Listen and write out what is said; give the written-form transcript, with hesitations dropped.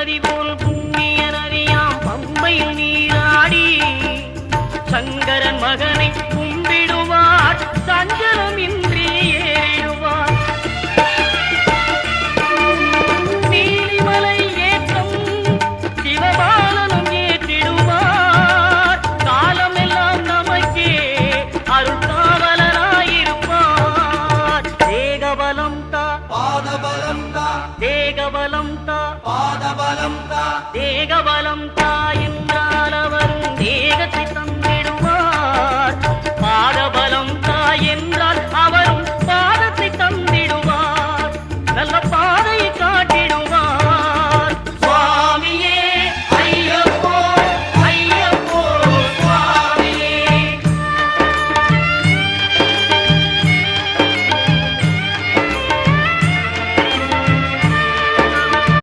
நதி போல் புண்ணிய நதியாம் பம்பையில் நீராடி சங்கரன் மகனை கும்பிடுவார் சஞ்சலமின்றி ஏறிடுவார். நீலிமலை ஏற்றம் சிவபாலனும் ஏற்றிடுவார். காலமெல்லாம் நமக்கே அருள்காவலனாயிருப்பார். தேகபலம் தா பாதபலம் தா தேகபலம் தா பாதபலம் தா தேகபலம் தா